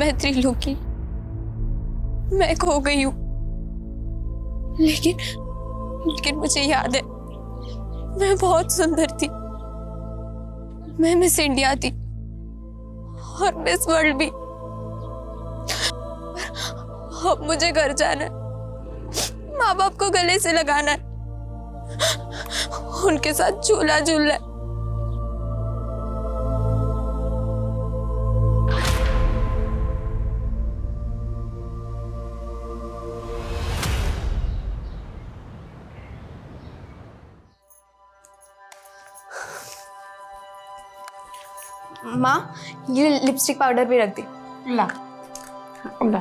मैं त्रिलोकी, मैं खो गई हूँ, लेकिन मुझे याद है मैं बहुत सुंदर थी। मैं मिस इंडिया थी और मिस वर्ल्ड भी। अब मुझे घर जाना है, माँ बाप को गले से लगाना है, उनके साथ झूला झूलना है। माँ, ये लिपस्टिक पाउडर भी रख दे। ला ला।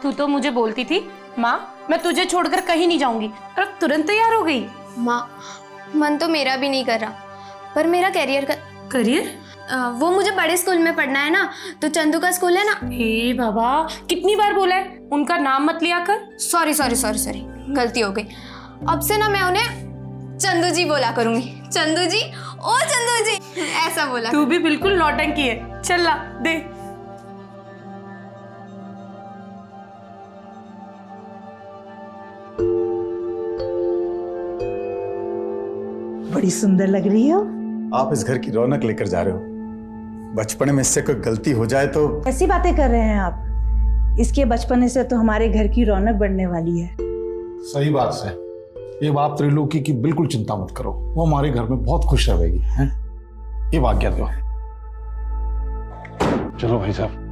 तू तो मुझे बोलती थी माँ मैं तुझे छोड़कर कहीं नहीं जाऊंगी, और अब तुरंत तैयार हो गई। माँ, मन तो मेरा भी नहीं कर रहा, पर मेरा कैरियर का करियर? वो मुझे बड़े स्कूल में पढ़ना है ना, तो चंदू का स्कूल है ना। हे बाबा, कितनी बार बोला है उनका नाम मत लिया कर। सॉरी सॉरी सॉरी सॉरी, गलती हो गई। अब से ना मैं उन्हें चंदू जी बोला करूंगी। चंदू जी, ओ चंदू जी, ऐसा बोला। तू भी बिल्कुल नौटंकी है। चल ला दे। बड़ी सुंदर लग रही हो। आप इस घर की रौनक लेकर जा रहे हो। बचपन में इससे कोई गलती हो जाए तो। ऐसी बातें कर रहे हैं आप? इसके बचपन से तो हमारे घर की रौनक बढ़ने वाली है। सही बात है। ये बात त्रिलोकी की बिल्कुल चिंता मत करो, वो हमारे घर में बहुत खुश रहेगी। हैं? ये आज्ञा दो। चलो भाई साहब।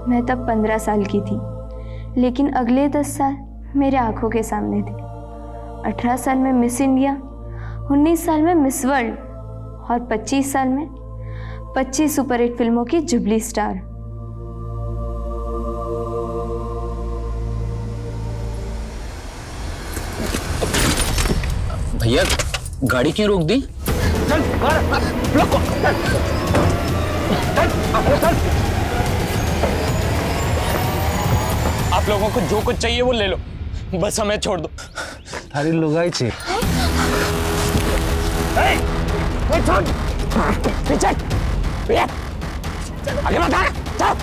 मैं तब 15 साल की थी, लेकिन अगले 10 साल मेरे आंखों के सामने थे। 18 साल में मिस इंडिया, 19 साल में मिस वर्ल्ड और 25 साल में 25 सुपरहिट फिल्मों की जुबली स्टार। भैया गाड़ी क्यों रोक दी? आप लोगों को जो कुछ चाहिए वो ले लो, बस हमें छोड़ दो। थारी लुगाई छे। पीछे आगे मत आ, चल।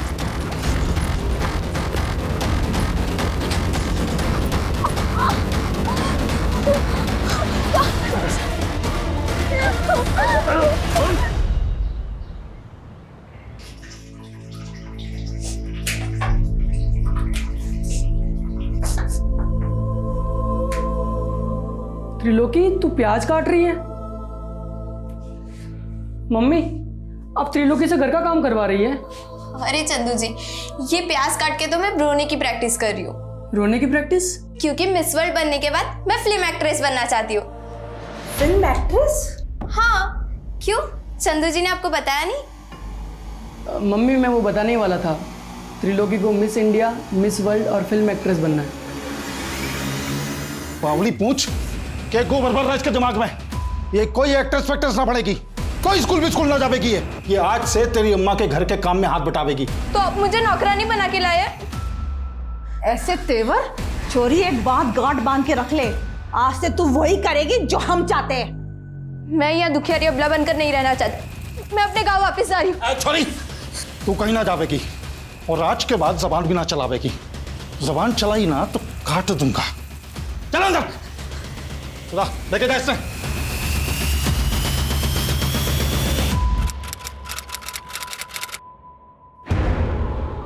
त्रिलोकी, तू प्याज काट रही है? मम्मी, अब त्रिलोकी से घर का काम करवा रही है? अरे चंदू जी, ये प्याज काट के तो मैं रोने की प्रैक्टिस कर रही हूँ। रोने की प्रैक्टिस? क्योंकि मिस वर्ल्ड बनने के बाद मैं फिल्म एक्ट्रेस बनना चाहती हूँ। Film actress? हाँ, क्यों? चंदू जी ने आपको बताया नहीं? मम्मी, मैं वो बताने ही वाला था। त्रिलोकी को मिस इंडिया, मिस वर्ल्ड और फिल्म एक्ट्रेस बनना है। पावली पूछ क्या गोबर भर रहा है इसके दिमाग में? ये कोई एक्ट्रेस फैक्ट्रेस ना पड़ेगी, कोई स्कूल भी स्कूल ना जावेगी। ये आज से तेरी अम्मा के घर के काम में हाथ बटावेगी। तो आप मुझे नौकरानी बना के लाए? ऐसे तेवर चोरी, एक बात गांठ बांध के रख ले, आज से तू वही करेगी जो हम चाहते हैं। मैं यहाँ दुखियारी अबला बनकर नहीं रहना चाहती। मैं अपने गांव वापस आ रही हूँ। छोरी, तू कहीं ना जावेगी और आज के बाद जबान भी ना चलावेगी। जबान चलाई ना तो काट दूंगा। चल अंदर, लेके जा इससे।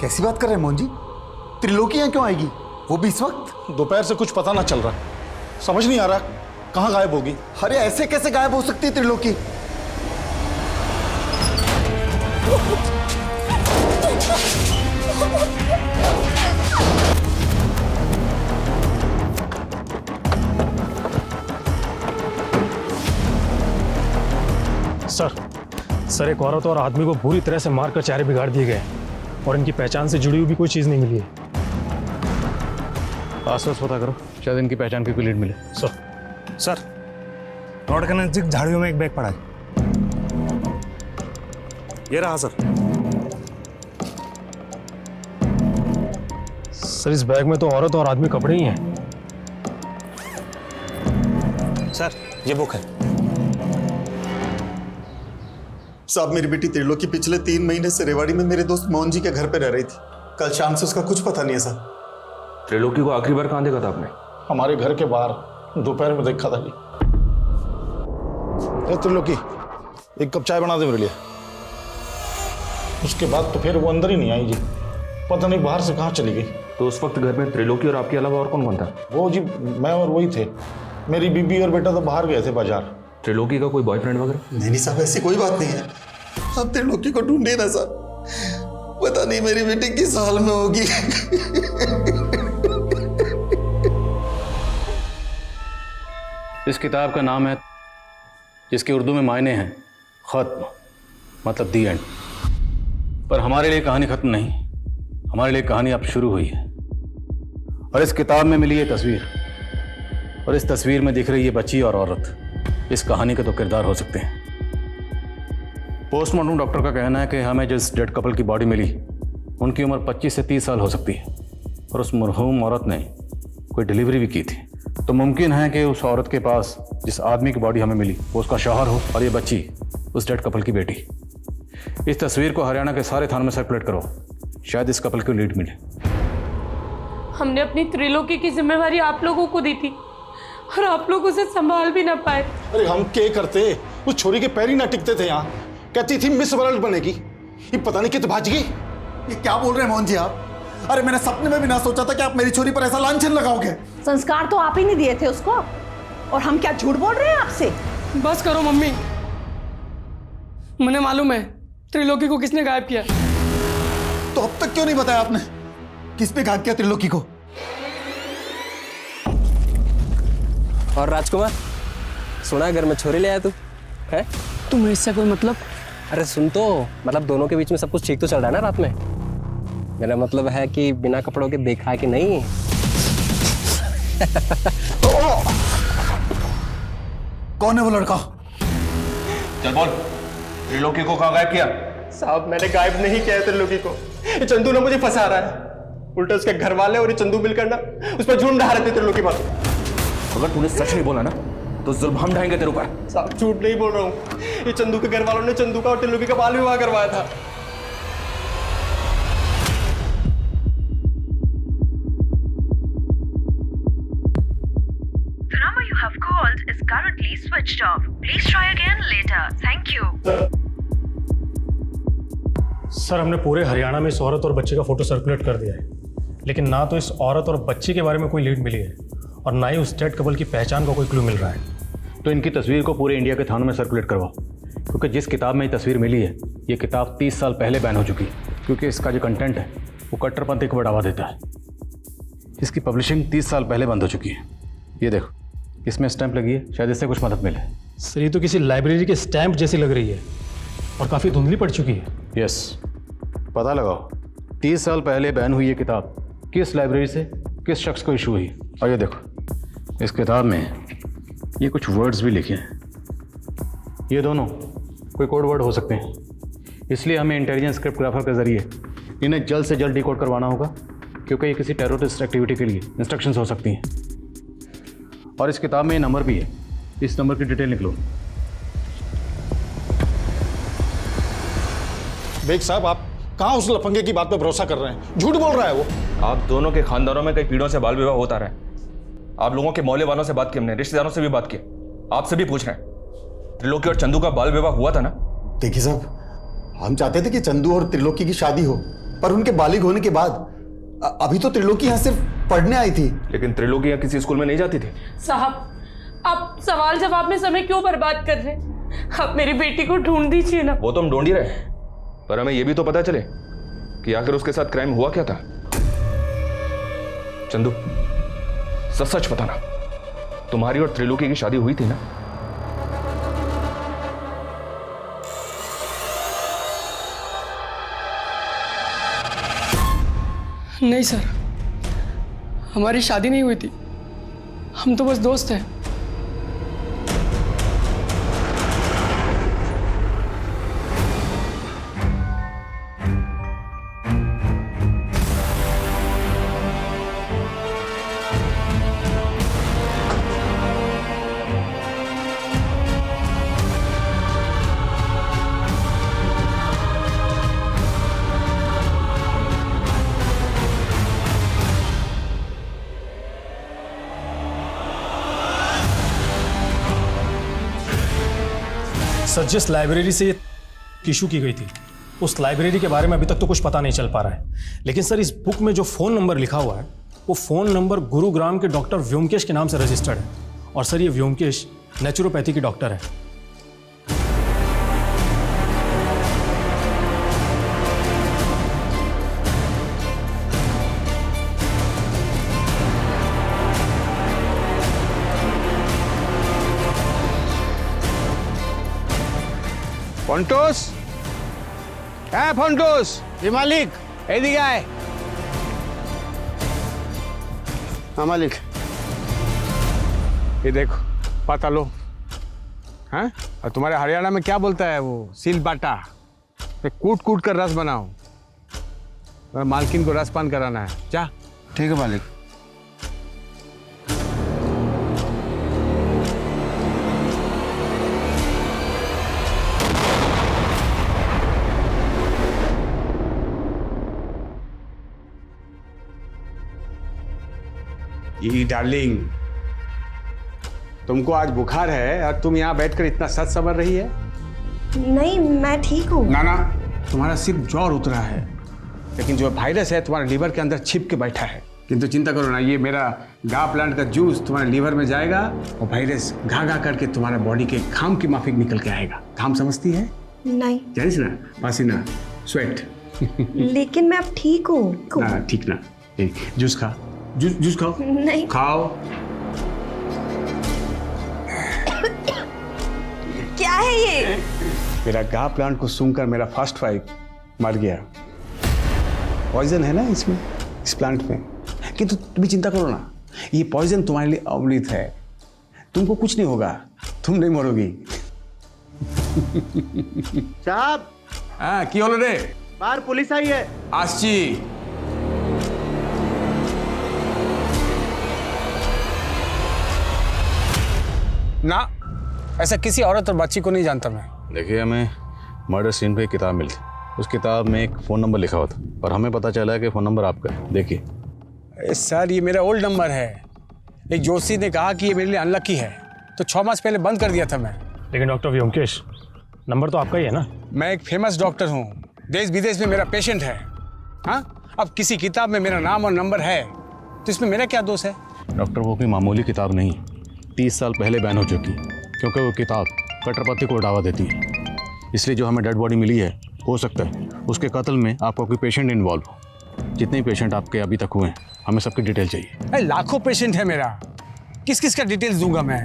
कैसी बात कर रहे हैं मोहन जी? त्रिलोकी यहाँ क्यों आएगी, वो भी इस वक्त? दोपहर से कुछ पता ना चल रहा, समझ नहीं आ रहा कहाँ गायब होगी। अरे ऐसे कैसे गायब हो सकती है त्रिलोकी? सर, एक औरत और आदमी को बुरी तरह से मारकर चेहरे बिगाड़ दिए गए और इनकी पहचान से जुड़ी हुई भी कोई चीज नहीं मिली है। आसपास पता करो, शायद इनकी पहचान की कोई लीड मिले। सर, रोड के नजदीक झाड़ियों में एक बैग पड़ा है। ये रहा सर। सर इस बैग में तो औरत और आदमी कपड़े ही हैं। सर ये बुक है। साहब मेरी बेटी त्रिलोकी पिछले 3 महीने से रेवाड़ी में मेरे दोस्त मोहन जी के घर पे रह रही थी। कल शाम से उसका कुछ पता नहीं है सर। त्रिलोकी को आखिरी बार कहाँ देखा था आपने? हमारे घर के बाहर दोपहर में देखा था जी। ए त्रिलोकी, एक कप चाय बना दे मेरे लिए। उसके बाद तो फिर वो अंदर ही नहीं आई जी, पता नहीं बाहर से कहाँ चली गई। तो उस वक्त घर में त्रिलोकी और आपके अलावा और कौन कौन था? वो जी मैं और वही थे। मेरी बीबी और बेटा तो बाहर गए थे बाजार। त्रिलोकी का कोई बॉयफ्रेंड वगैरह? नहीं साहब, ऐसी कोई बात नहीं है। आप त्रिलोकी को ढूंढिए ना सर, पता नहीं मेरी बेटी किस हाल में होगी। इस किताब का नाम है, जिसके उर्दू में मायने हैं खत्म, मतलब दी एंड। पर हमारे लिए कहानी खत्म नहीं, हमारे लिए कहानी अब शुरू हुई है। और इस किताब में मिली ये तस्वीर, और इस तस्वीर में दिख रही है बच्ची और औरत, इस कहानी के तो किरदार हो सकते हैं। पोस्टमार्टम डॉक्टर का कहना है कि हमें जिस डेड कपल की बॉडी मिली उनकी उम्र 25 से 30 साल हो सकती है, और उस मरहूम औरत ने कोई डिलीवरी भी की थी। तो मुमकिन है कि उस औरत के पास जिस आदमी की बॉडी हमें मिली वो उसका शौहर हो, और ये बच्ची उस डेड कपल की बेटी। इस तस्वीर को हरियाणा के सारे थानों में सर्कुलेट करो, शायद इस कपल को लीड मिले। हमने अपनी त्रिलोकी की जिम्मेवारी आप लोगों को दी थी, और आप लोग उसे संभाल भी ना पाए। अरे हम क्या करते, उस छोरी के पैर ही ना टिकते थे। यहाँ कहती थी मिस वर्ल्ड बनेगी, ये पता नहीं कितने भाज गई। ये क्या बोल रहे हैं मोहन जी आप? अरे मैंने सपने में भी ना सोचा था कि आप मेरी छोरी पर ऐसा लांछन लगाओगे। संस्कार तो आप ही नहीं दिए थे उसको, और हम क्या झूठ बोल रहे हैं आपसे? बस करो मम्मी, मुझे मालूम है त्रिलोकी को किसने गायब किया। तो अब तक क्यों नहीं बताया आपने? किसने गायब किया त्रिलोकी को? और राजकुमार, सुना घर में छोरी ले आया तू है? तुम्हें इससे कोई मतलब? अरे सुन तो, मतलब दोनों के बीच में सब कुछ ठीक तो चल रहा है ना रात में? मेरा मतलब है कि बिना कपड़ों के देखा है कि नहीं? कौन है वो लड़का? चल बोल, त्रिलोकी को कहाँ गायब किया? साहब मैंने गायब नहीं किया है त्रिलोकी को, ये चंदू ने मुझे फंसा रहा है। उल्टा उसके घर वाले और ये चंदू मिलकर ना उस पर जुर्म ढा रहे थे त्रिलोकी पर। अगर तूने सच नहीं बोला ना तो जुल्म हम ढाएंगे तेरे ऊपर। साहब झूठ नहीं बोल रहा हूँ, ये चंदू के घर वालों ने चंदू का और त्रिलोकी का बाल विवाह करवाया था। The number you have called is currently switched off. Please try again later. Thank you. Sir हमने पूरे हरियाणा में इस औरत और बच्चे का फोटो सर्कुलेट कर दिया है, लेकिन ना तो इस औरत और बच्ची के बारे में कोई लीड मिली है, और ना ही उस डेड कपल की पहचान का कोई क्लू मिल रहा है। तो इनकी तस्वीर को पूरे इंडिया के थानों में सर्कुलेट करवाओ, क्योंकि जिस किताब में ये तस्वीर मिली है ये किताब 30 साल पहले बैन हो चुकी है, क्योंकि इसका जो कंटेंट है वो कट्टरपंथी को बढ़ावा देता है। इसकी पब्लिशिंग 30 साल पहले बंद हो चुकी है। ये देखो, इसमें स्टैंप लगी है, शायद इससे कुछ मदद मिले। सर ये तो किसी लाइब्रेरी के स्टैंप जैसी लग रही है, और काफ़ी धुंधली पड़ चुकी है। यस, पता लगाओ 30 साल पहले बैन हुई ये किताब किस लाइब्रेरी से किस शख्स को इशू हुई। और ये देखो, इस किताब में ये कुछ वर्ड्स भी लिखे हैं, ये दोनों कोई कोड वर्ड हो सकते हैं, इसलिए हमें इंटेलिजेंस क्रिप्टोग्राफर के जरिए इन्हें जल्द से जल्द डिकोड करवाना होगा, क्योंकि ये किसी टेररिस्ट एक्टिविटी के लिए इंस्ट्रक्शंस हो सकती हैं। और इस किताब में ये नंबर भी है, इस नंबर की डिटेल निकलो। बेग साहब, आप कहाँ उस लफंगे की बात पे भरोसा कर रहे हैं? झूठ बोल रहा है वो। आप दोनों के खानदानों में कई पीढ़ियों से बाल विवाह होता रहा है। आप लोगों के मोहल्ले वालों से बात की हमने, रिश्तेदारों से भी बात की, आपसे भी पूछ रहे हैं। त्रिलोकी और चंदू का बाल विवाह हुआ था ना? देखिए साहब, हम चाहते थे कि चंदू और त्रिलोकी की शादी हो, पर उनके बालिग होने के बाद अभी तो त्रिलोकी यहाँ सिर्फ पढ़ने आई थी। लेकिन त्रिलोकी यहाँ किसी स्कूल में नहीं जाती थी। साहब, आप सवाल जवाब में समय क्यों बर्बाद कर रहे हैं? आप मेरी बेटी को ढूंढ दीजिए ना। वो तो हम ढूंढ ही रहे, पर हमें यह भी तो पता चले कि आखिर उसके साथ क्राइम हुआ क्या था। चंदू, सच सच बताना, तुम्हारी और त्रिलोकी की शादी हुई थी ना? नहीं सर, हमारी शादी नहीं हुई थी, हम तो बस दोस्त हैं। सर, जिस लाइब्रेरी से ये इशू की गई थी उस लाइब्रेरी के बारे में अभी तक तो कुछ पता नहीं चल पा रहा है। लेकिन सर, इस बुक में जो फ़ोन नंबर लिखा हुआ है वो फ़ोन नंबर गुरुग्राम के डॉक्टर व्योमकेश के नाम से रजिस्टर्ड है। और सर, ये व्योमकेश नेचुरोपैथी के डॉक्टर है। ফন্টুস, হ্যাঁ ফন্টুস, জি মালিক, এইদিকে আয়। हाँ मालिक, ये देखो पता लो। हाँ, और तुम्हारे हरियाणा में क्या बोलता है वो, सील बाटा। कूट कूट कर रस बनाओ, मालकिन को रस पान कराना है। जा। ठीक है मालिक। ये डार्लिंग, तुमको आज बुखार है और तुम यहाँ बैठकर इतना सच समझ रही है? नहीं, मैं ठीक हूँ। ना ना, तुम्हारा सिर्फ ज्वर उतरा है, लेकिन जो वायरस है तुम्हारे लीवर के अंदर छिप के बैठा है। किंतु चिंता करो ना, ये मेरा गा प्लांट का जूस तुम्हारे लीवर में जाएगा और वायरस घा घा करके तुम्हारे बॉडी के घाम की माफिक निकल के आएगा। घाम समझती है? नहीं। जानिस ना, पसीना, स्वेट। लेकिन मैं अब ठीक हूँ। ना ठीक ना, जूस खा, जूस खाओ। नहीं। खाओ। क्या है ये? मेरा गा प्लांट को सूंघकर मेरा फर्स्ट वाइफ मर गया। पॉइजन है ना इसमें, इस प्लांट में। किंतु तुम भी चिंता करो ना, ये पॉइजन तुम्हारे लिए अमृत है। तुमको कुछ नहीं होगा, तुम नहीं मरोगी। साहब, हाँ की होलो रे? बाहर पुलिस आई है। आसची। ना, ऐसा किसी औरत और बच्ची को नहीं जानता मैं। देखिए, हमें मर्डर सीन पे एक किताब मिली थी। उस किताब में एक फ़ोन नंबर लिखा हुआ था और हमें पता चला है कि फ़ोन नंबर आपका है। देखिए। सर, ये मेरा ओल्ड नंबर है। एक जोशी ने कहा कि ये मेरे लिए अनलकी है, तो 6 मास पहले बंद कर दिया था मैं। लेकिन डॉक्टर व्योमकेश, नंबर तो आपका ही है ना? मैं एक फेमस डॉक्टर हूँ, देश विदेश में मेरा पेशेंट है। हाँ, अब किसी किताब में मेरा नाम और नंबर है तो इसमें मेरा क्या दोष है? डॉक्टर, वो कोई मामूली किताब नहीं, 30 साल पहले बैन हो चुकी, क्योंकि वो किताब कट्टरपंथी को बढ़ावा देती है। इसलिए जो हमें डेड बॉडी मिली है, हो सकता है उसके कत्ल में आपका कोई पेशेंट इन्वॉल्व हो। जितने पेशेंट आपके अभी तक हुए हैं, हमें सबकी डिटेल चाहिए। लाखों पेशेंट है मेरा, किस किस का डिटेल्स दूंगा मैं?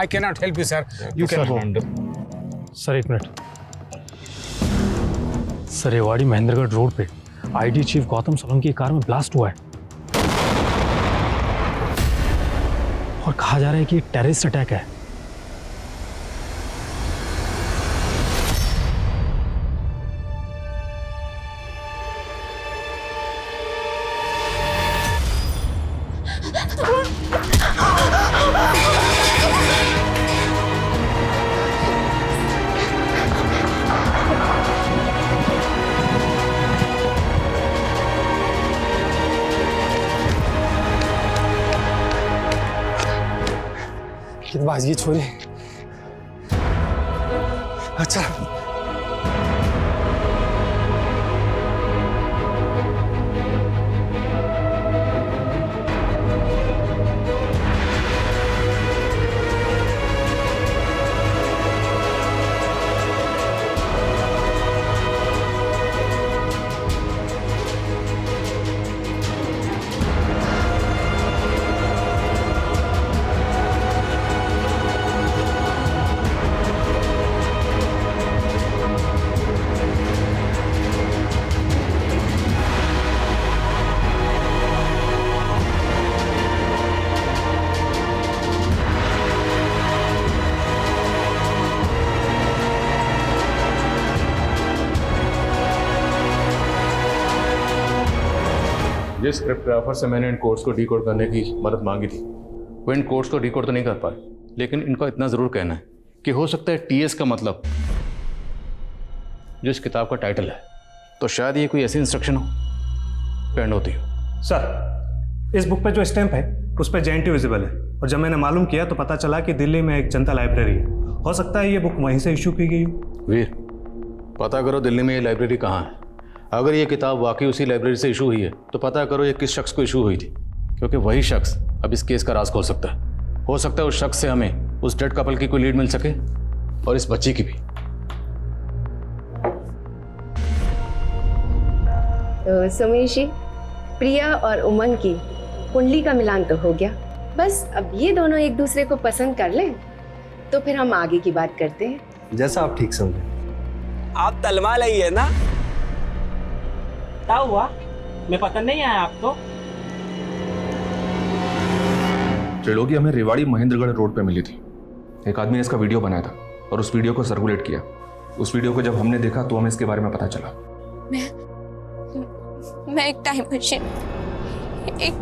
I can not help you sir, you can go. Sir, एक minute. Sir, Rewari Mahendragarh road पे आईडी चीफ गौतम सोलंकी की कार में ब्लास्ट हुआ है और कहा जा रहा है कि एक टेररिस्ट अटैक है। बाज ये छोरी। अच्छा, जिस क्रिप्टोग्राफर से मैंने इन कोड्स को डिकोड करने की मदद मांगी थी, वो इन कोड्स को डिकोड तो नहीं कर पाए, लेकिन इनको इतना ज़रूर कहना है कि हो सकता है टीएस का मतलब जो इस किताब का टाइटल है, तो शायद ये कोई ऐसी इंस्ट्रक्शन हो पेंड होती हो। सर, इस बुक पे जो स्टैंप है उस पर JNT विजिबल है, और जब मैंने मालूम किया तो पता चला कि दिल्ली में एक जनता लाइब्रेरी है हो सकता है ये बुक वहीं से इशू की गई हो। वीर, पता करो दिल्ली में ये लाइब्रेरी कहाँ है। अगर ये किताब वाकई उसी लाइब्रेरी से इशू हुई है तो पता करो ये किस शख्स को इशू हुई थी, क्योंकि वही शख्स अब इस केस का राज खोल सकता है। हो सकता है उस शख्स से हमें उस डेड कपल की कोई लीड मिल सके और इस बच्ची की भी। तो सुमेश जी, प्रिया और उमंग की कुंडली का मिलान तो हो गया। बस अब ये दोनों एक दूसरे को पसंद कर लें तो फिर हम आगे की बात करते हैं। जैसा आप ठीक समझे। आप तलवा लई है ना? क्या हुआ? मैं पसंद नहीं आया आपको? त्रिलोकी हमें रेवाड़ी महेंद्रगढ़ रोड पे मिली थी। एक आदमी ने इसका वीडियो बनाया था और उस वीडियो को सर्कुलेट किया। उस वीडियो को जब हमने देखा तो हमें इसके बारे में पता चला। मैं एक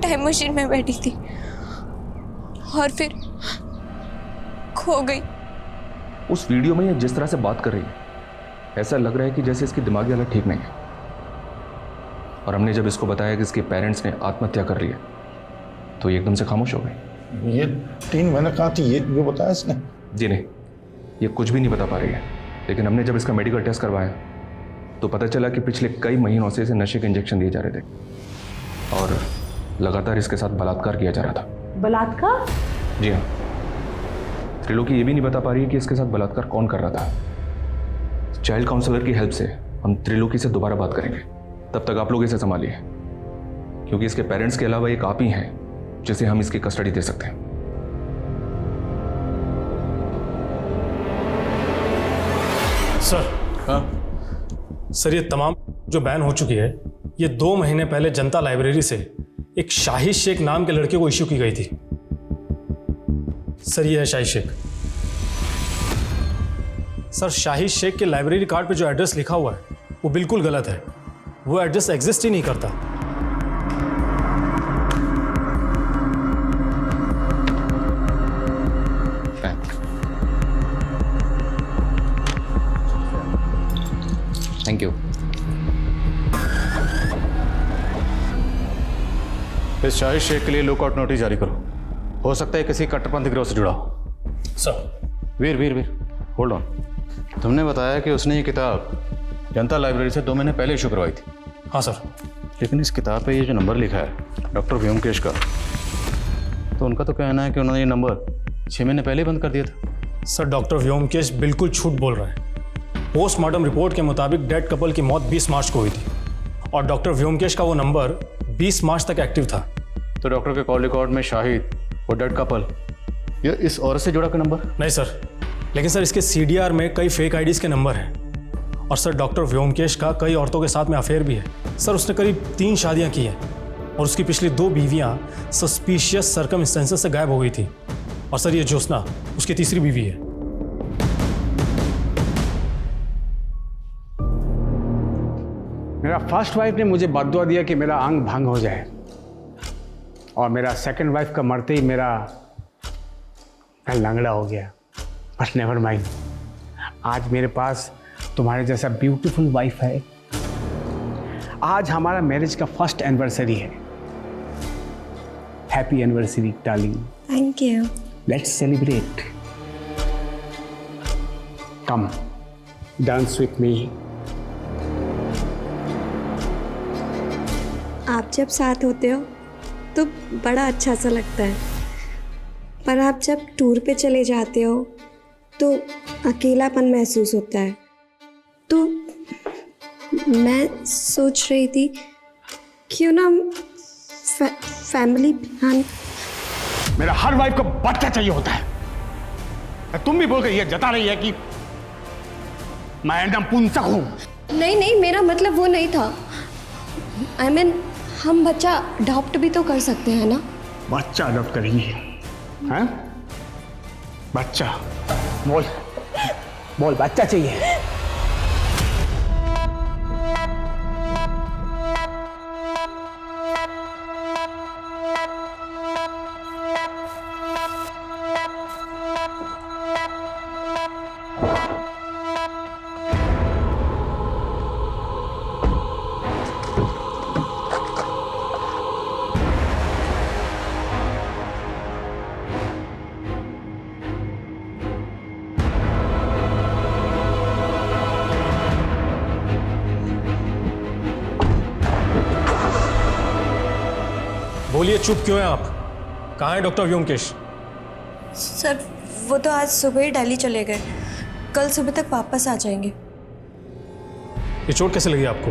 टाइम मशीन में बैठी थी और फिर खो गई। उस वीडियो में ये जिस तरह से बात कर रही है, ऐसा लग रहा है कि जैसे इसकी दिमागी हालत ठीक नहीं है। और हमने जब इसको बताया कि इसके पेरेंट्स ने आत्महत्या कर ली है तो ये एकदम से खामोश हो गई। ये 3 महीने कहाँ थी, ये बताया इसने? जी नहीं, ये कुछ भी नहीं बता पा रही है। लेकिन हमने जब इसका मेडिकल टेस्ट करवाया तो पता चला कि पिछले कई महीनों से इसे नशे के इंजेक्शन दिए जा रहे थे और लगातार इसके साथ बलात्कार किया जा रहा था। बलात्कार? जी हाँ। त्रिलोकी ये भी नहीं बता पा रही है कि इसके साथ बलात्कार कौन कर रहा था। चाइल्ड काउंसलर की हेल्प से हम त्रिलोकी से दोबारा बात करेंगे। तब तक आप लोग इसे संभालिए, क्योंकि इसके पेरेंट्स के अलावा एक आप ही हैं जिसे हम इसकी कस्टडी दे सकते हैं। सर। हाँ सर, ये तमाम जो बैन हो चुकी है ये 2 महीने पहले जनता लाइब्रेरी से एक शाहिद शेख नाम के लड़के को इश्यू की गई थी। सर ये है शाहिद शेख। सर शाहिद शेख के लाइब्रेरी कार्ड पे जो एड्रेस लिखा हुआ है वो बिल्कुल गलत है। वो एड्रेस एग्जिस्ट ही नहीं करता। Thank you. इस शाहिद शेख के लिए लुकआउट नोटिस जारी करो। हो सकता है किसी कट्टरपंथी गिरोह से जुड़ा हो। सर। Veer hold on. तुमने बताया कि उसने ये किताब जनता लाइब्रेरी से 2 महीने पहले इशू करवाई थी। हाँ सर। लेकिन इस किताब पे ये जो नंबर लिखा है डॉक्टर व्योमकेश का, तो उनका तो कहना है कि उन्होंने ये नंबर 6 महीने पहले बंद कर दिया था। सर डॉक्टर व्योमकेश बिल्कुल झूठ बोल रहा है। पोस्टमार्टम रिपोर्ट के मुताबिक डेड कपल की मौत 20 मार्च को हुई थी और डॉक्टर व्योमकेश का वो नंबर 20 मार्च तक एक्टिव था। तो डॉक्टर के कॉल रिकॉर्ड में शाहिद और डेड कपल ये इस औरत से जुड़ा का नंबर? नहीं सर, लेकिन सर इसके CDR में कई फेक आईडीज़ के नंबर हैं और सर डॉक्टर व्योमकेश का कई औरतों के साथ में अफेयर भी है। सर उसने करीब 3 शादियां की हैं और उसकी पिछली 2 बीवियां सस्पिशियस सर्कमस्टेंसेस से गायब हो गई थी और सर ये ज्योत्सना उसकी तीसरी बीवी है। मेरा फर्स्ट वाइफ ने मुझे बददुआ दिया कि मेरा अंग भंग हो जाए और मेरा सेकंड वाइफ का मरते ही मैं लंगड़ा हो गया। बट नेवर माइंड, आज मेरे पास तुम्हारे जैसा ब्यूटीफुल वाइफ है। आज हमारा मैरिज का फर्स्ट एनिवर्सरी है। Happy anniversary darling. Thank you. Let's celebrate. Come dance with me. आप जब साथ होते हो तो बड़ा अच्छा सा लगता है, पर आप जब टूर पे चले जाते हो तो अकेलापन महसूस होता है। तो मैं सोच रही थी क्यों ना फैमिली प्लान। मेरा हर वाइफ को बच्चा चाहिए होता है। तुम भी बोल के ये जता रही है कि मैं एकदम पुंसक हूं। नहीं, मेरा मतलब वो नहीं था। I mean, हम बच्चा अडॉप्ट भी तो कर सकते हैं ना। बच्चा अडॉप्ट करेंगे? हैं? बच्चा बोल बच्चा चाहिए। बोलिए, चुप क्यों हैं आप? कहाँ है डॉक्टर व्योमकेश? सर वो तो आज सुबह ही दिल्ली चले गए, कल सुबह तक वापस आ जाएंगे। ये चोट कैसे लगी आपको?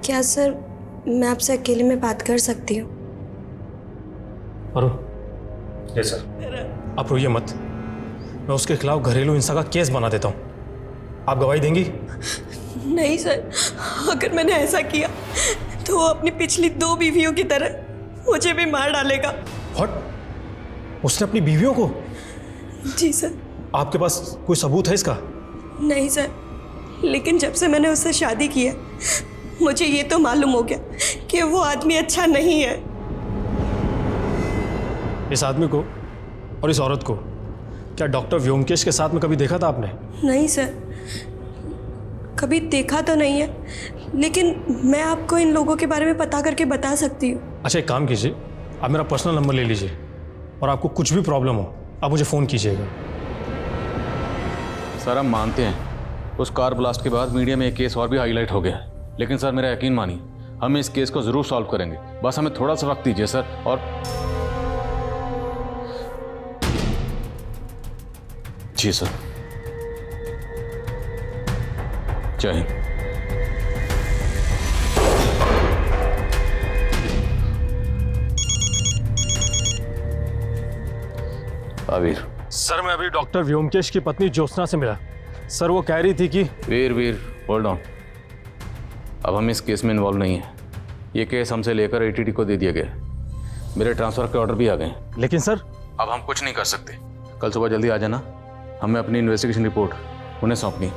क्या सर मैं आपसे अकेले में बात कर सकती हूँ? अरुण, जी सर। आप रोइए मत, मैं उसके खिलाफ घरेलू हिंसा का केस बना देता हूँ। आप गवाही देंगी? नहीं सर, अगर मैंने ऐसा किया तो वो अपनी पिछली 2 बीवियों की तरह मुझे भी मार डालेगा। व्हाट? उसने अपनी बीवियों को? जी सर। आपके पास कोई सबूत है इसका? नहीं सर, लेकिन जब से मैंने उससे शादी की है मुझे ये तो मालूम हो गया कि वो आदमी अच्छा नहीं है। इस आदमी को और इस औरत को क्या डॉक्टर व्योमकेश के साथ में कभी देखा था आपने? नहीं सर, कभी देखा तो नहीं है, लेकिन मैं आपको इन लोगों के बारे में पता करके बता सकती हूँ। अच्छा, एक काम कीजिए, आप मेरा पर्सनल नंबर ले लीजिए और आपको कुछ भी प्रॉब्लम हो आप मुझे फ़ोन कीजिएगा। सर हम मानते हैं उस कार ब्लास्ट के बाद मीडिया में एक केस और भी हाईलाइट हो गया, लेकिन सर मेरा यकीन मानिए हम इस केस को ज़रूर सॉल्व करेंगे। बस हमें थोड़ा सा वक्त दीजिए सर। और जी सर, जय हिंद। वीर सर, मैं अभी डॉक्टर व्योमकेश की पत्नी ज्योत्सना से मिला। सर वो कह रही थी कि वीर होल्ड ऑन, अब हम इस केस में इन्वॉल्व नहीं है। ये केस हमसे लेकर एटीटी को दे दिया गया, मेरे ट्रांसफर के ऑर्डर भी आ गए। लेकिन सर अब हम कुछ नहीं कर सकते। कल सुबह जल्दी आ जाना, हमें अपनी इन्वेस्टिगेशन रिपोर्ट उन्हें सौंपनी।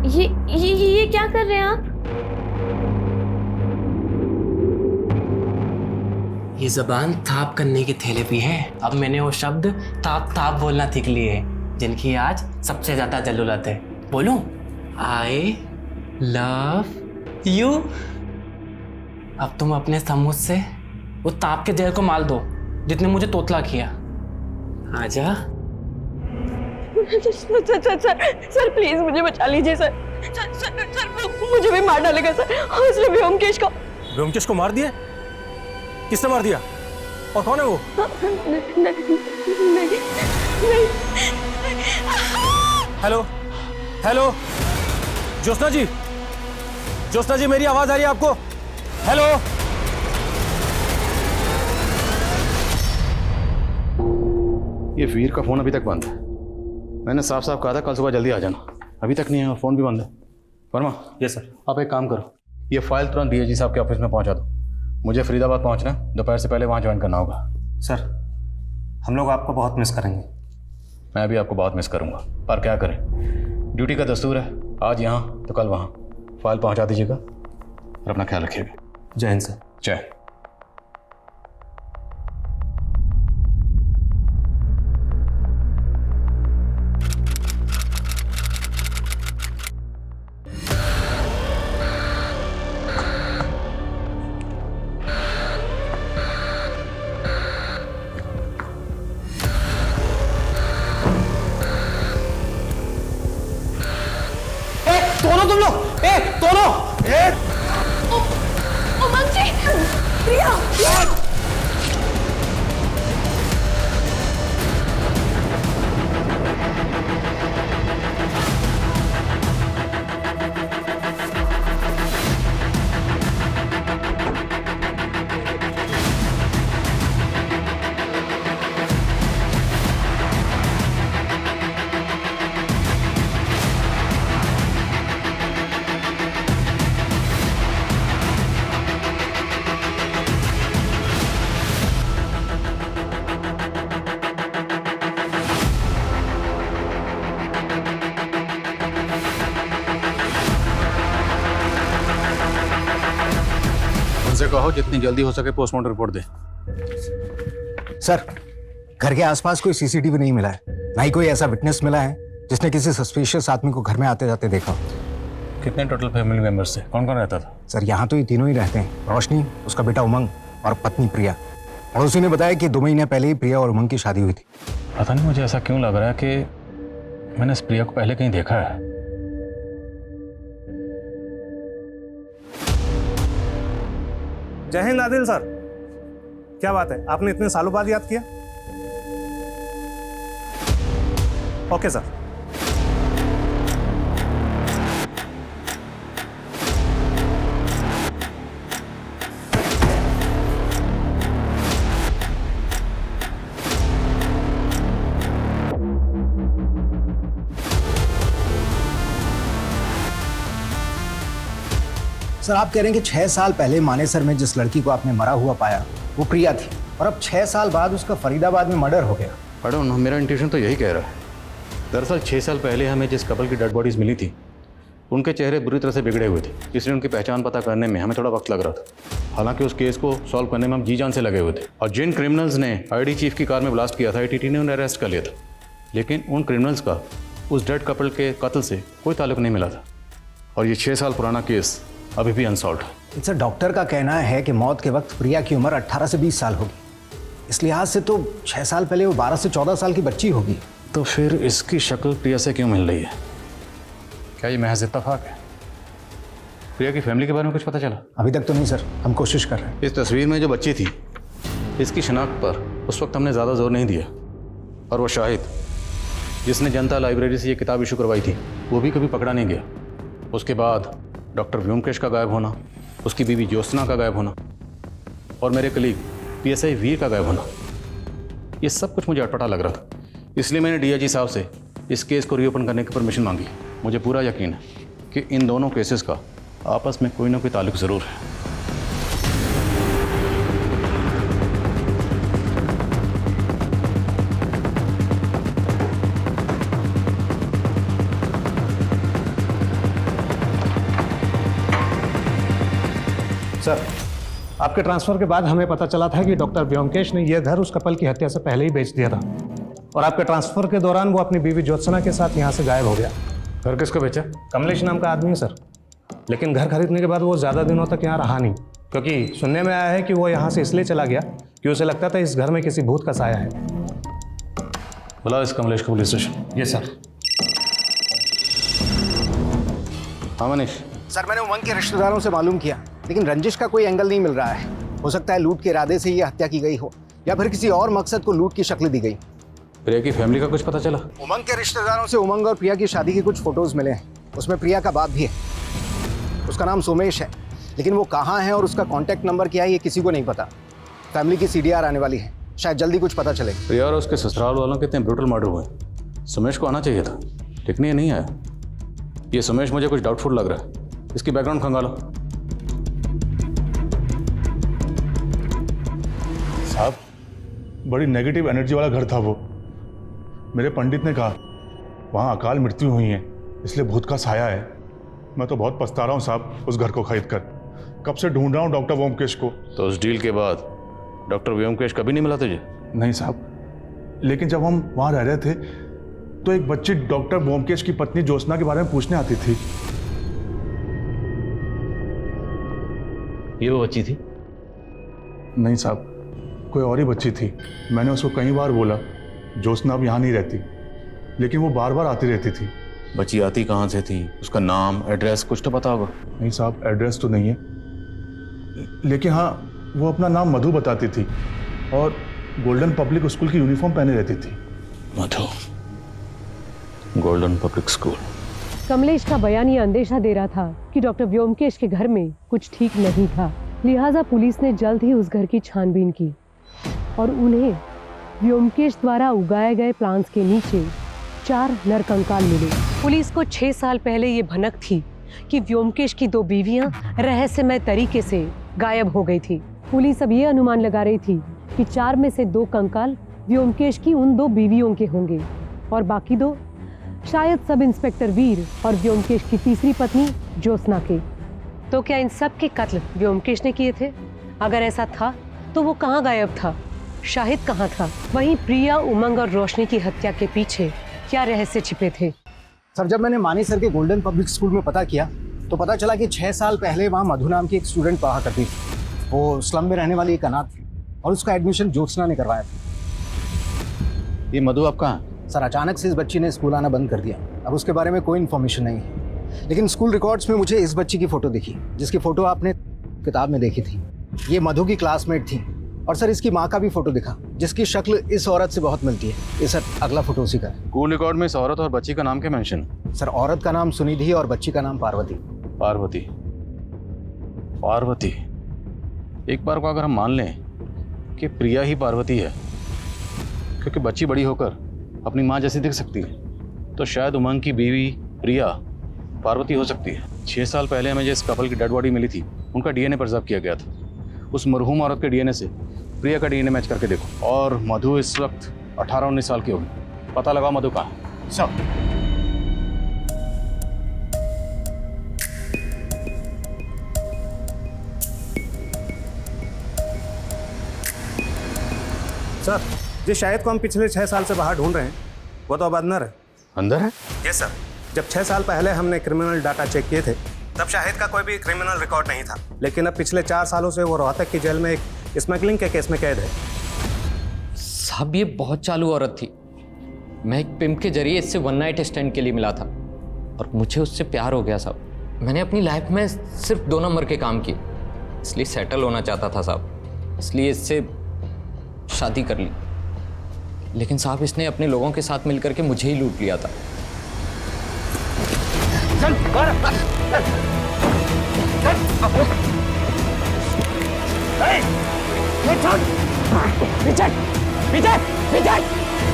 ये क्या कर रहे हैं आप? ये जबान ताप करने की थेरेपी है। अब मैंने वो शब्द ताप ताप बोलना सीख लिए हैं जिनकी आज सबसे ज्यादा जरूरत है। बोलूं? I love you. अब तुम अपने समूह से उस ताप के जहर को मार दो जितने मुझे तोतला किया। आजा। सर प्लीज मुझे बचा लीजिए सर। सर मुझे भी मार डालेगा सर, और इसलिए व्योमकेश को मार दिया? किसने मार दिया और कौन है वो? नहीं। हेलो हेलो, ज्योत्सना जी मेरी आवाज आ रही है आपको? हेलो। ये वीर का फोन अभी तक बंद है। मैंने साफ साफ कहा था कल सुबह जल्दी आ जाना, अभी तक नहीं है और फोन भी बंद है। वर्मा। Yes sir. आप एक काम करो, ये फाइल तुरंत डीएजी साहब के ऑफिस में पहुंचा दो। मुझे फरीदाबाद पहुंचना है, दोपहर से पहले वहां ज्वाइन करना होगा। सर हम लोग आपको बहुत मिस करेंगे। मैं भी आपको बहुत मिस करूंगा, पर क्या करें, ड्यूटी का दस्तूर है। आज यहाँ तो कल वहाँ। फाइल पहुंचा दीजिएगा और अपना ख्याल रखिएगा। जय हिंद सर। जय। उमंग जी, प्रिया। उनसे कहो जितनी जल्दी हो सके पोस्टमार्टम रिपोर्ट दे। सर, घर के आसपास कोई सीसीटीवी नहीं मिला है, ना ही कोई ऐसा विटनेस मिला है जिसने किसी सस्पिशियस आदमी को घर में आते जाते देखा। कितने टोटल फैमिली मेंबर्स थे? कौन कौन रहता था? सर यहाँ तो ये तीनों ही रहते हैं, रोशनी, उसका बेटा उमंग और पत्नी प्रिया। पड़ोसी ने बताया कि 2 महीने पहले ही प्रिया और उमंग की शादी हुई थी। पता नहीं मुझे ऐसा क्यों लग रहा है कि मैंने इस प्रिया को पहले कहीं देखा है। जय हिंद आदिल सर, क्या बात है, आपने इतने सालों बाद याद किया। Okay sir. सर आप कह रहे हैं कि 6 साल पहले मानेसर में जिस लड़की को आपने मरा हुआ पाया वो प्रिया थी, और अब 6 साल बाद उसका फरीदाबाद में मर्डर हो गया। आई डोंट नो, मेरा इंट्यूशन तो यही कह रहा है। दरअसल 6 साल पहले हमें जिस कपल की डेड बॉडीज मिली थी उनके चेहरे बुरी तरह से बिगड़े हुए थे, इसलिए उनकी पहचान पता करने में हमें थोड़ा वक्त लग रहा था। हालांकि उस केस को सॉल्व करने में हम जी जान से लगे हुए थे, और जिन क्रिमिनल्स ने आईडी चीफ की कार में ब्लास्ट किया था आईटीटी ने उन्हें अरेस्ट कर लिया था, लेकिन उन क्रिमिनल्स का उस डेड कपल के कत्ल से कोई ताल्लुक नहीं मिला था, और ये 6 साल पुराना केस अभी भी अनसॉल्व है। सर डॉक्टर का कहना है कि मौत के वक्त प्रिया की उम्र 18 से 20 साल होगी, इस लिहाज से तो 6 साल पहले वो 12 से 14 साल की बच्ची होगी। तो फिर इसकी शक्ल प्रिया से क्यों मिल रही है? क्या ये महज इत्तेफाक है? प्रिया की फैमिली के बारे में कुछ पता चला? अभी तक तो नहीं सर, हम कोशिश कर रहे हैं। इस तस्वीर में जो बच्ची थी इसकी शनाख्त पर उस वक्त हमने ज़्यादा जोर नहीं दिया, और वो शाहिद जिसने जनता लाइब्रेरी से ये किताब इशू करवाई थी वो भी कभी पकड़ा नहीं गया। उसके बाद डॉक्टर व्योमकेश का गायब होना, उसकी बीवी ज्योत्सना का गायब होना, और मेरे कलीग पीएसआई वीर का गायब होना, ये सब कुछ मुझे अटपटा लग रहा था। इसलिए मैंने डीआईजी साहब से इस केस को रीओपन करने की परमिशन मांगी। मुझे पूरा यकीन है कि इन दोनों केसेस का आपस में कोई ना कोई ताल्लुक ज़रूर है। सर, आपके ट्रांसफर के बाद हमें पता चला था कि डॉक्टर व्योमकेश ने यह घर उस कपल की हत्या से पहले ही बेच दिया था, और आपके ट्रांसफर के दौरान वो अपनी बीवी ज्योत्सना के साथ यहाँ से गायब हो गया। घर किसको बेचा? कमलेश नाम का आदमी है सर, लेकिन घर खरीदने के बाद वो ज़्यादा दिनों तक यहाँ रहा नहीं, क्योंकि सुनने में आया है कि वो यहाँ से इसलिए चला गया कि उसे लगता था इस घर में किसी भूत का साया है। बुलाओ इस कमलेश को पुलिस स्टेशन। Yes sir. हाँ मनीष। सर मैंने उमंग के रिश्तेदारों से मालूम किया, लेकिन रंजिश का कोई एंगल नहीं मिल रहा है। हो सकता है लूट के इरादे से ये हत्या की गई हो, या फिर किसी और मकसद को लूट की शक्ल दी गई। प्रिया की फैमिली का कुछ पता चला? उमंग के रिश्तेदारों से उमंग और प्रिया की शादी के कुछ फोटोज मिले हैं, उसमें प्रिया का बाप भी है। उसका नाम सोमेश है, लेकिन वो कहाँ है और उसका कॉन्टैक्ट नंबर क्या है ये किसी को नहीं पता। फैमिली की CDR आने वाली है, शायद जल्दी कुछ पता चले। प्रिया और उसके ससुराल वालों के इतने ब्रूटल मर्डर हुए, सुमेश को आना चाहिए था, लेकिन ये नहीं आया। ये सुमेश मुझे कुछ डाउटफुल लग रहा है, इसकी बैकग्राउंड खंगालो। साहब, बड़ी नेगेटिव एनर्जी वाला घर था वो। मेरे पंडित ने कहा वहाँ अकाल मृत्यु हुई है, इसलिए भूत का साया है। मैं तो बहुत पछता रहा हूँ साहब उस घर को खरीद कर। कब से ढूंढ रहा हूँ डॉक्टर व्योमकेश को। तो उस डील के बाद डॉक्टर व्योमकेश कभी नहीं मिला तुझे? नहीं साहब, लेकिन जब हम वहाँ रह रहे थे तो एक बच्ची डॉक्टर व्योमकेश की पत्नी ज्योत्सना के बारे में पूछने आती थी। ये वो बच्ची थी? नहीं साहब, कोई और ही बच्ची थी। मैंने उसको कई बार बोला ज्योत्सना अब यहाँ नहीं रहती, लेकिन वो बार बार आती रहती थी। बच्ची आती कहाँ से थी? उसका नाम, एड्रेस कुछ तो पता होगा? नहीं साहब, एड्रेस तो नहीं है, लेकिन हाँ वो अपना नाम मधु बताती थी और गोल्डन पब्लिक स्कूल की यूनिफॉर्म पहने रहती थी। मधु, गोल्डन पब्लिक स्कूल। कमलेश का बयान ये अंदेशा दे रहा था कि डॉक्टर व्योमकेश के घर में कुछ ठीक नहीं था, लिहाजा पुलिस ने जल्द ही उस घर की छानबीन की और उन्हें व्योमकेश द्वारा उगाए गए प्लांट्स के नीचे 4 नरकंकाल मिले। पुलिस को 6 साल पहले ये भनक थी कि व्योमकेश की 2 बीवियां रहस्यमय तरीके से गायब हो गई थी। पुलिस अब ये अनुमान लगा रही थी कि 4 में से 2 कंकाल व्योमकेश की उन 2 बीवियों के होंगे और बाकी 2 शायद सब इंस्पेक्टर वीर और व्योमकेश की तीसरी पत्नी ज्योत्सना के। तो क्या इन सब के कत्ल व्योमकेश ने किए थे? अगर ऐसा था तो वो कहाँ गायब था? शाहिद कहाँ था? वहीं प्रिया, उमंग और रोशनी की हत्या के पीछे क्या रहस्य छिपे थे? सर जब मैंने मानेसर के गोल्डन पब्लिक स्कूल में पता किया तो पता चला कि 6 साल पहले वहाँ मधु नाम की एक स्टूडेंट पढ़ा करती थी। वो स्लम में रहने वाली एक अनाथ थी। और उसका एडमिशन ज्योत्सना ने करवाया था। ये मधु आप कहाँ है? सर अचानक से इस बच्ची ने स्कूल आना बंद कर दिया। अब उसके बारे में कोई इन्फॉर्मेशन नहीं है, लेकिन स्कूल रिकॉर्ड्स में मुझे इस बच्ची की फ़ोटो दिखी जिसकी फ़ोटो आपने किताब में देखी थी। ये मधु की क्लासमेट थी। और सर इसकी माँ का भी फ़ोटो दिखा जिसकी शक्ल इस औरत से बहुत मिलती है। ये सर अगला फ़ोटो उसी का है। स्कूल रिकॉर्ड में इस औरत और बच्ची का नाम क्या मेंशन है? सर औरत का नाम सुनिधि और बच्ची का नाम पार्वती। पार्वती। पार्वती। एक बार को अगर हम मान लें कि प्रिया ही पार्वती है, क्योंकि बच्ची बड़ी होकर अपनी माँ जैसी दिख सकती है, तो शायद उमंग की बीवी प्रिया पार्वती हो सकती है। 6 साल पहले हमें जिस कपल की डेड बॉडी मिली थी उनका डीएनए प्रिजर्व किया गया था। उस मरहूम औरत के डीएनए से प्रिया का डीएनए मैच करके देखो। और मधु इस वक्त 18-19 साल की होगी। पता लगाओ मधु कहाँ है। सब सर जिस शाहिद को हम पिछले 6 साल से बाहर ढूंढ रहे हैं वो तो अब अंदर है। अंदर है? जी सर। जब 6 साल पहले हमने क्रिमिनल डाटा चेक किए थे तब शाहिद का कोई भी क्रिमिनल रिकॉर्ड नहीं था, लेकिन अब पिछले 4 सालों से वो रोहतक की जेल में एक स्मगलिंग के केस में कैद है। साहब ये बहुत चालू औरत थी। मैं एक पिम्प के जरिए इससे 1 नाइट स्टैंड के लिए मिला था और मुझे उससे प्यार हो गया साहब। मैंने अपनी लाइफ में सिर्फ 2 नंबर के काम किए, इसलिए सेटल होना चाहता था साहब, इसलिए इससे शादी कर ली। लेकिन साहब इसने अपने लोगों के साथ मिलकर के मुझे ही लूट लिया था।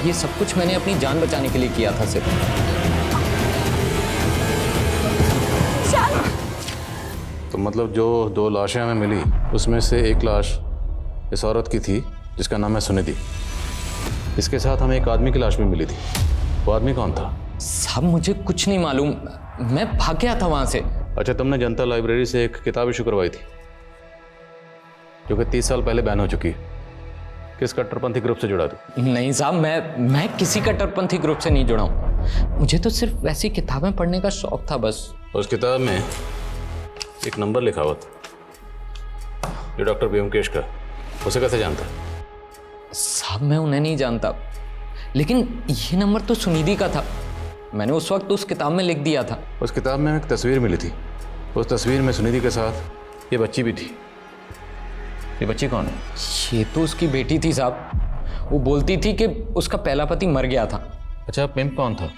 ये सब कुछ मैंने अपनी जान बचाने के लिए किया था सिर्फ। तो मतलब जो 2 लाशें हमें मिली उसमें से एक लाश इस औरत की थी जिसका नाम है सुनिधि। इसके साथ हमें एक आदमी की लाश भी मिली थी। वो आदमी कौन था? साहब मुझे कुछ नहीं मालूम, मैं भाग गया था वहां से। अच्छा, तुमने जनता लाइब्रेरी से एक किताब इशू करवाई थी जो कि 30 साल पहले बैन हो चुकी है। किस कट्टरपंथी ग्रुप से जुड़ा थी? नहीं साहब, मैं किसी कट्टरपंथी ग्रुप से नहीं जुड़ा हूँ। मुझे तो सिर्फ वैसी किताबें पढ़ने का शौक था बस। उस किताब में एक नंबर लिखा हुआ था जो डॉक्टर व्योमकेश का। उसे कैसे जानता? साहब मैं उन्हें नहीं जानता, लेकिन ये नंबर तो सुनिधि का था। मैंने उस वक्त उस किताब में लिख दिया था। उस किताब में एक तस्वीर मिली थी। उस तस्वीर में सुनिधि के साथ ये बच्ची भी थी। ये बच्ची कौन है? ये तो उसकी बेटी थी साहब। वो बोलती थी कि उसका पहला पति मर गया था। अच्छा, पिंप कौन था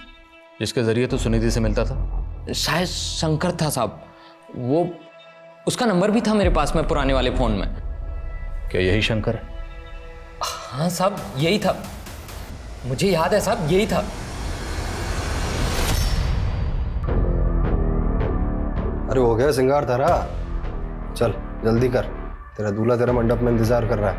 जिसके जरिए तो सुनिधि से मिलता था? शायद शंकर था साहब। वो उसका नंबर भी था मेरे पास में पुराने वाले फ़ोन में। क्या यही शंकर है? हाँ साहब यही था, मुझे याद है साहब यही था। अरे हो गया सिंगार धारा, चल जल्दी कर, तेरा दूल्हा तेरा मंडप में इंतजार कर रहा है।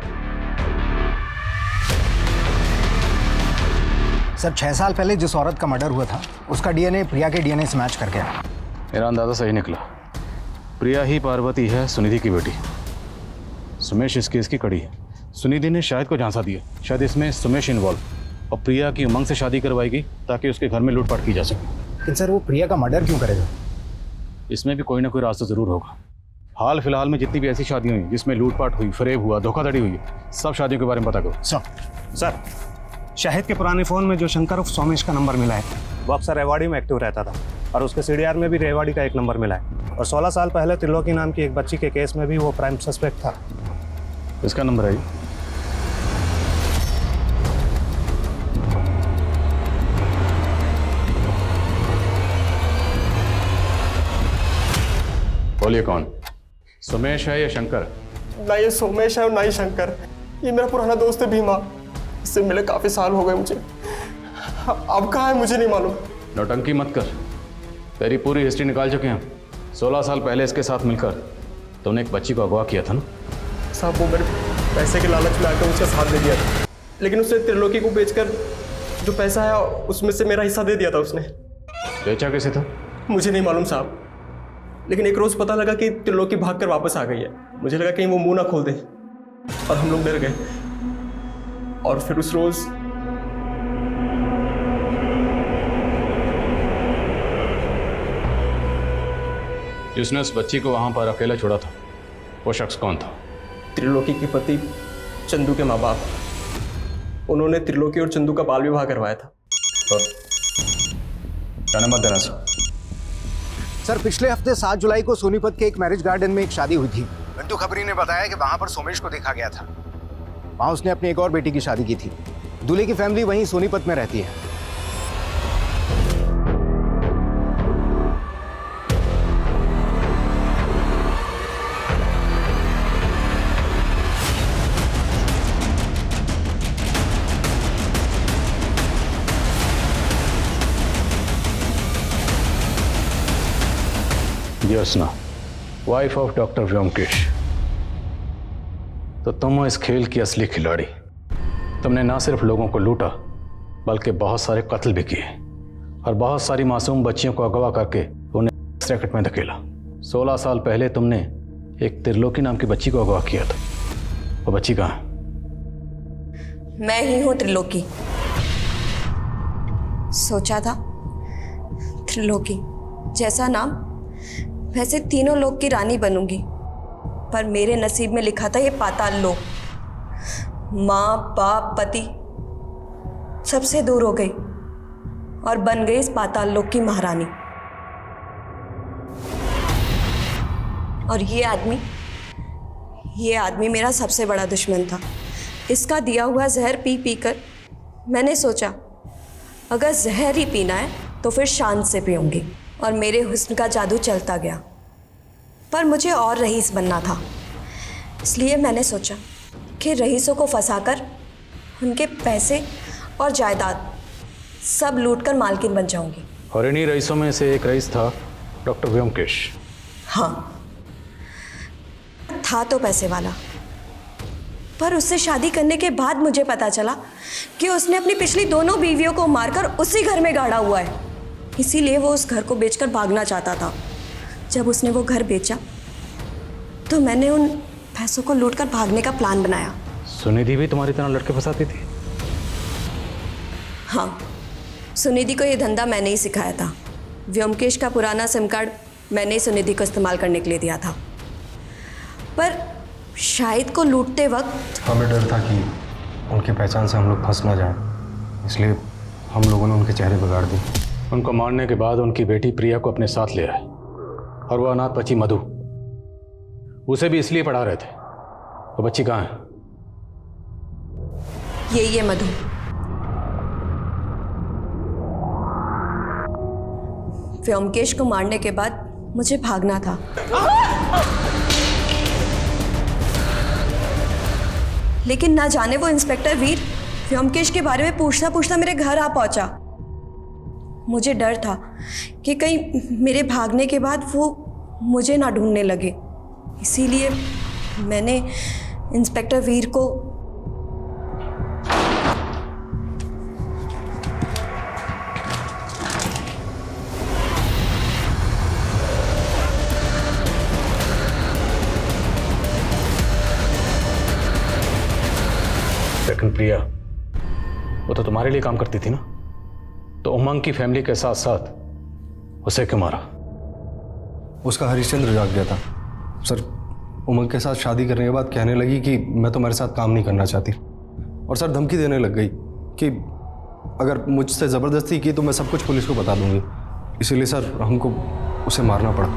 सर 6 साल पहले जिस औरत का मर्डर हुआ था उसका डीएनए प्रिया के डीएनए से मैच कर गया। मेरा अंदाजा सही निकला। प्रिया ही पार्वती है, सुनिधि की बेटी। सुमेश इस केस की कड़ी है। सुनिधि ने शायद को झांसा दिया, शायद इसमें सुमेश इन्वॉल्व, और प्रिया की उमंग से शादी करवाएगी ताकि उसके घर में लूटपाट की जा सके। लेकिन सर वो प्रिया का मर्डर क्यों करेगा? इसमें भी कोई ना कोई रास्ता जरूर होगा। हाल फिलहाल में जितनी भी ऐसी शादियां हुई जिसमें लूटपाट हुई, फरेब हुआ, धोखाधड़ी हुई, सब शादियों के बारे में पता करो। सर शाहिद के पुराने फ़ोन में जो शंकर उर्फ सोमेश का नंबर मिला है वो अक्सर रेवाड़ी में एक्टिव रहता था, और उसके सीडीआर में भी रेवाड़ी का एक नंबर मिला है। और 16 साल पहले त्रिलोकी नाम की एक बच्ची के केस में भी वो प्राइम सस्पेक्ट था। इसका नंबर है? बोलिए कौन? सुमेश है या शंकर? ना ये सोमेश है और ना ही शंकर। ये मेरा पुराना दोस्त है भीमा, इससे मिले काफी साल हो गए मुझे। अब कहाँ है मुझे नहीं मालूम। नौटंकी मत कर, तेरी पूरी हिस्ट्री निकाल चुके हैं। 16 साल पहले इसके साथ मिलकर तुमने एक बच्ची को अगवा किया था ना? साहब वो मेरे पैसे के लालच में आकर उसका साथ दे दिया था, लेकिन उसने त्रिलोकी को बेचकर जो पैसा है उसमें से मेरा हिस्सा दे दिया था उसने। बेचा कैसे था? मुझे नहीं मालूम साहब, लेकिन एक रोज पता लगा कि त्रिलोकी भागकर वापस आ गई है। मुझे लगा कहीं वो मुंह ना खोल दे, और हम लोग डर गए। और फिर उस रोज जिसने उस बच्ची को वहां पर अकेला छोड़ा था वो शख्स कौन था? त्रिलोकी के पति चंदू के माँ बाप। उन्होंने त्रिलोकी और चंदू का बाल विवाह करवाया था। जाने मत देना सर। सर, पिछले हफ्ते 7 जुलाई को सोनीपत के एक मैरिज गार्डन में एक शादी हुई थी। घंटू खबरी ने बताया कि वहां पर सोमेश को देखा गया था। वहां उसने अपनी एक और बेटी की शादी की थी। दूल्हे की फैमिली वहीं सोनीपत में रहती है। Jyotsna, wife of doctor Byomkesh. तो तुम हो इस खेल की असली खिलाड़ी। तुमने ना सिर्फ लोगों को लूटा बल्कि बहुत सारे कत्ल भी किए और बहुत सारी मासूम बच्चियों को अगवा करके उन्हें रैकेट में धकेला। 16 साल पहले तुमने एक त्रिलोकी नाम की बच्ची को अगवा किया था। वो बच्ची कहाँ है? मैं ही हूं त्रिलोकी। सोचा था त्रिलोकी जैसा नाम, वैसे तीनों लोक की रानी बनूंगी, पर मेरे नसीब में लिखा था ये पाताल लोक। माँ बाप पति सबसे दूर हो गई और बन गई इस पाताल लोक की महारानी। और ये आदमी मेरा सबसे बड़ा दुश्मन था। इसका दिया हुआ जहर पी पी कर मैंने सोचा अगर जहर ही पीना है तो फिर शान से पीऊंगी, और मेरे हुस्न का जादू चलता गया। पर मुझे और रईस बनना था, इसलिए मैंने सोचा कि रईसों को फंसाकर उनके पैसे और जायदाद सब लूटकर मालकिन बन जाऊंगी। और इन्हीं रईसों में से एक रईस था डॉक्टर व्योमकेश। हाँ, था तो पैसे वाला, पर उससे शादी करने के बाद मुझे पता चला कि उसने अपनी पिछली दोनों बीवियों को मारकर उसी घर में गाड़ा हुआ है। इसीलिए वो उस घर को बेचकर भागना चाहता था। जब उसने वो घर बेचा तो मैंने उन पैसों को लूटकर भागने का प्लान बनाया। सुनिधि भी तुम्हारी तरह लड़के फंसाती थी? हाँ, सुनिधि को ये धंधा मैंने ही सिखाया था। व्योमकेश का पुराना सिम कार्ड मैंने ही सुनिधि को इस्तेमाल करने के लिए दिया था। पर शाहिद को लूटते वक्त हमें डर था कि उनकी पहचान से हम लोग फंस ना जाएं, इसलिए हम लोगों ने उनके चेहरे बिगाड़ दिए। उनको मारने के बाद उनकी बेटी प्रिया को अपने साथ ले आए और वो अनाथ बच्ची मधु, उसे भी इसलिए पढ़ा रहे थे। वो बच्ची कहाँ है? ये मधु। व्योमकेश को मारने के बाद मुझे भागना था। लेकिन ना जाने वो इंस्पेक्टर वीर व्योमकेश के बारे में पूछता पूछता मेरे घर आ पहुंचा। मुझे डर था कि कहीं मेरे भागने के बाद वो मुझे ना ढूंढने लगे, इसीलिए मैंने इंस्पेक्टर वीर को लेकिन प्रिया वो तो तुम्हारे लिए काम करती थी ना, तो उमंग की फैमिली के साथ साथ उसे क्यों मारा? उसका हरिश्चंद्र जाग गया था सर। उमंग के साथ शादी करने के बाद कहने लगी कि मैं तुम्हारे साथ काम नहीं करना चाहती, और सर धमकी देने लग गई कि अगर मुझसे ज़बरदस्ती की तो मैं सब कुछ पुलिस को बता दूंगी। इसीलिए सर हमको उसे मारना पड़ा।